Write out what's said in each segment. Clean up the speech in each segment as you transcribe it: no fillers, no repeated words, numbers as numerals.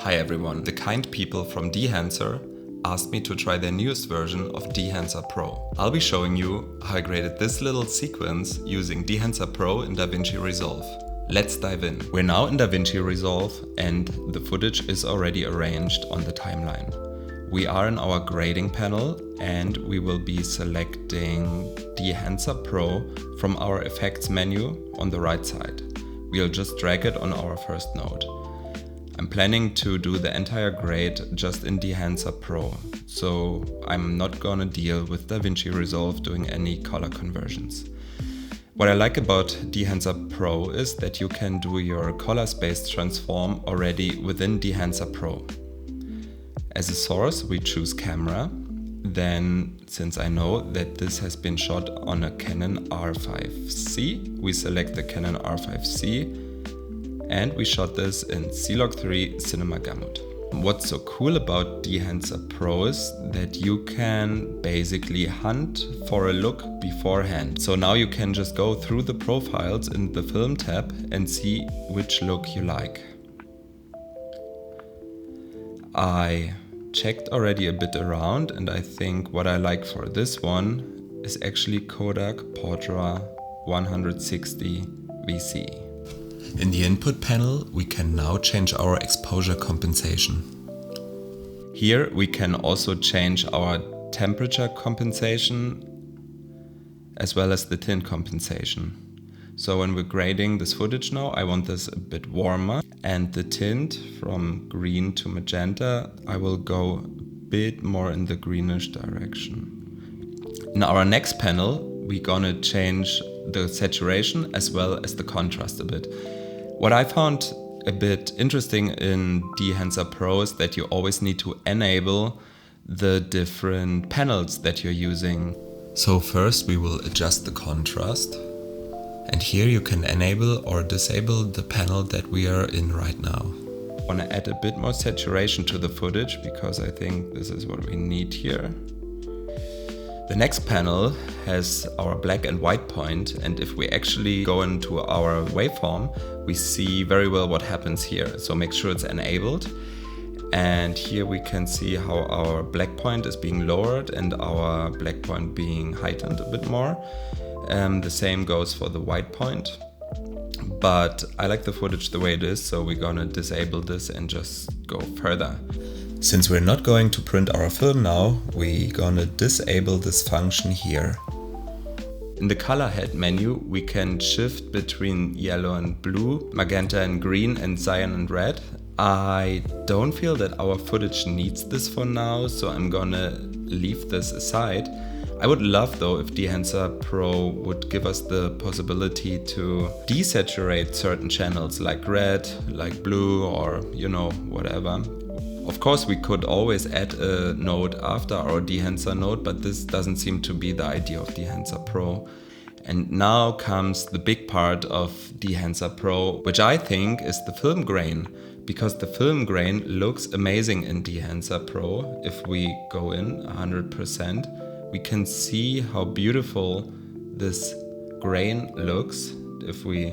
Hi everyone, the kind people from Dehancer asked me to try their newest version of Dehancer Pro. I'll be showing you how I created this little sequence using Dehancer Pro in DaVinci Resolve. Let's dive in. We're now in DaVinci Resolve and the footage is already arranged on the timeline. We are in our grading panel and we will be selecting Dehancer Pro from our effects menu on the right side. We'll just drag it on our first node. I'm planning to do the entire grade just in Dehancer Pro, so I'm not gonna deal with DaVinci Resolve doing any color conversions. What I like about Dehancer Pro is that you can do your color space transform already within Dehancer Pro. As a source, we choose camera. Then, since I know that this has been shot on a Canon R5 C, we select the Canon R5 C and we shot this in C-Log3 Cinema Gamut. What's so cool about Dehancer Pro is that you can basically hunt for a look beforehand. So now you can just go through the profiles in the film tab and see which look you like. I checked already a bit around and I think what I like for this one is actually Kodak Portra 160 VC. In the input panel, we can now change our exposure compensation. Here we can also change our temperature compensation as well as the tint compensation. So when we're grading this footage now, I want this a bit warmer, and the tint from green to magenta, I will go a bit more in the greenish direction. In our next panel, we're gonna change the saturation as well as the contrast a bit. What I found a bit interesting in Dehancer Pro is that you always need to enable the different panels that you're using. So first we will adjust the contrast. And here you can enable or disable the panel that we are in right now. I want to add a bit more saturation to the footage because I think this is what we need here. The next panel has our black and white point, and if we actually go into our waveform, we see very well what happens here. So make sure it's enabled. And here we can see how our black point is being lowered and our black point being heightened a bit more. The same goes for the white point. But I like the footage the way it is, so we're gonna disable this and just go further. Since we're not going to print our film now, we're gonna disable this function here. In the color head menu, we can shift between yellow and blue, magenta and green, and cyan and red. I don't feel that our footage needs this for now, so I'm gonna leave this aside. I would love though if Dehancer Pro would give us the possibility to desaturate certain channels like red, like blue, or whatever. Of course we could always add a node after our Dehancer node, but this doesn't seem to be the idea of Dehancer Pro. And now comes the big part of Dehancer Pro, which I think is the film grain, because the film grain looks amazing in Dehancer Pro. If we go in 100%, we can see how beautiful this grain looks. If we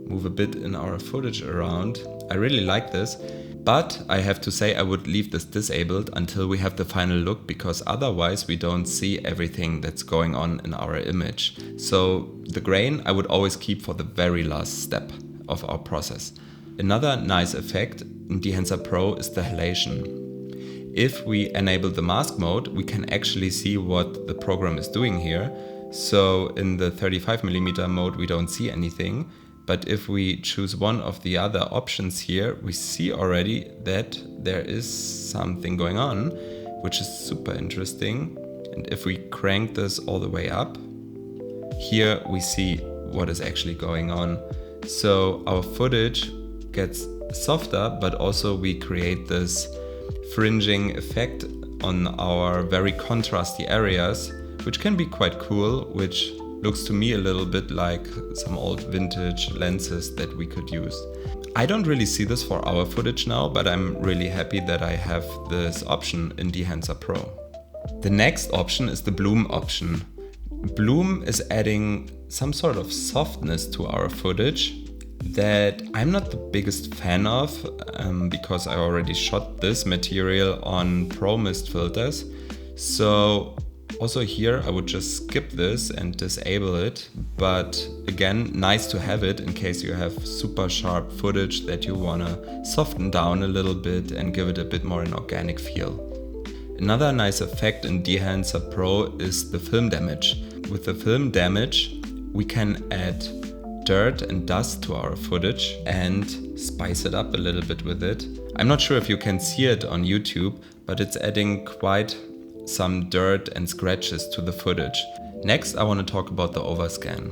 move a bit in our footage around, I really like this. But I have to say I would leave this disabled until we have the final look, because otherwise we don't see everything that's going on in our image. So the grain I would always keep for the very last step of our process. Another nice effect in Dehancer Pro is the halation. If we enable the mask mode, we can actually see what the program is doing here. So in the 35mm mode we don't see anything. But if we choose one of the other options here, we see already that there is something going on, which is super interesting. And if we crank this all the way up, here we see what is actually going on. So our footage gets softer, but also we create this fringing effect on our very contrasty areas, which can be quite cool, which looks to me a little bit like some old vintage lenses that we could use. I don't really see this for our footage now, but I'm really happy that I have this option in Dehancer Pro. The next option is the bloom option. Bloom is adding some sort of softness to our footage. that I'm not the biggest fan of because I already shot this material on Pro Mist filters. So also here I would just skip this and disable it, but again, nice to have it in case you have super sharp footage that you wanna soften down a little bit and give it a bit more an organic feel. Another nice effect in Dehancer Pro is the film damage. With the film damage, we can add dirt and dust to our footage and spice it up a little bit with it. I'm not sure if you can see it on YouTube, but it's adding quite some dirt and scratches to the footage. Next, I want to talk about the overscan.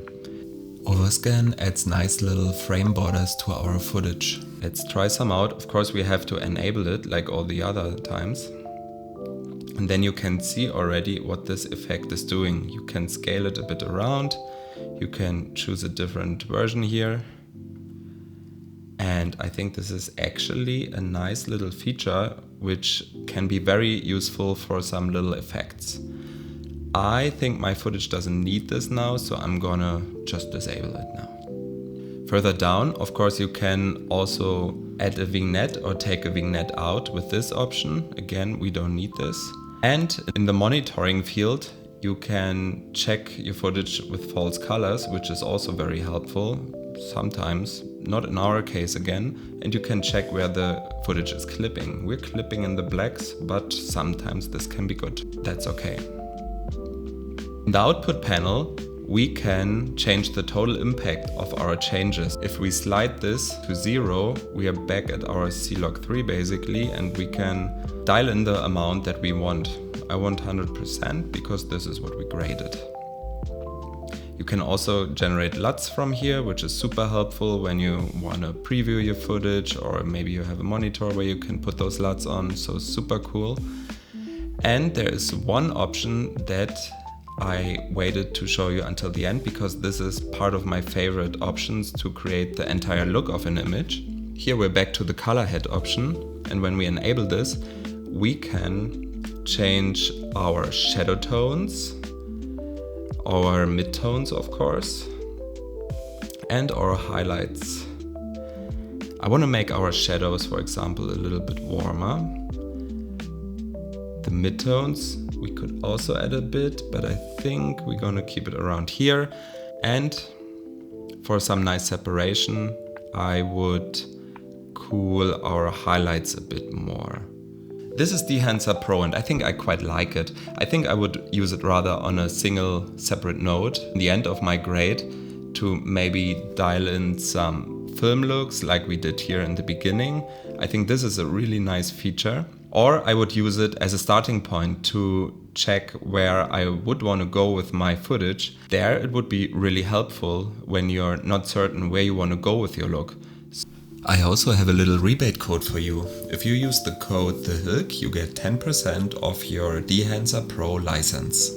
Overscan adds nice little frame borders to our footage. Let's try some out. Of course, we have to enable it like all the other times. And then you can see already what this effect is doing. You can scale it a bit around. You can choose a different version here. And I think this is actually a nice little feature which can be very useful for some little effects. I think my footage doesn't need this now, so I'm gonna just disable it now. Further down, of course, you can also add a vignette or take a vignette out with this option. Again, we don't need this. And in the monitoring field, you can check your footage with false colors, which is also very helpful sometimes, not in our case again, and you can check where the footage is clipping. We're clipping in the blacks, but sometimes this can be good. That's okay. In the output panel, we can change the total impact of our changes. If we slide this to 0, we are back at our C-Log3 basically, and we can dial in the amount that we want. I want 100% because this is what we graded. You can also generate LUTs from here, which is super helpful when you want to preview your footage, or maybe you have a monitor where you can put those LUTs on, so super cool. And there is one option that I waited to show you until the end because this is part of my favorite options to create the entire look of an image. Here we're back to the color head option, and when we enable this, we can change our shadow tones, our midtones of course, and our highlights. I want to make our shadows, for example, a little bit warmer. The midtones we could also add a bit, but I think we're gonna keep it around here. And for some nice separation, I would cool our highlights a bit more. This is Dehancer Pro and I think I quite like it. I think I would use it rather on a single separate node in the end of my grade to maybe dial in some film looks like we did here in the beginning. I think this is a really nice feature. Or I would use it as a starting point to check where I would want to go with my footage. There it would be really helpful when you're not certain where you want to go with your look. I also have a little rebate code for you. If you use the code THEHILG, you get 10% off your Dehancer Pro license.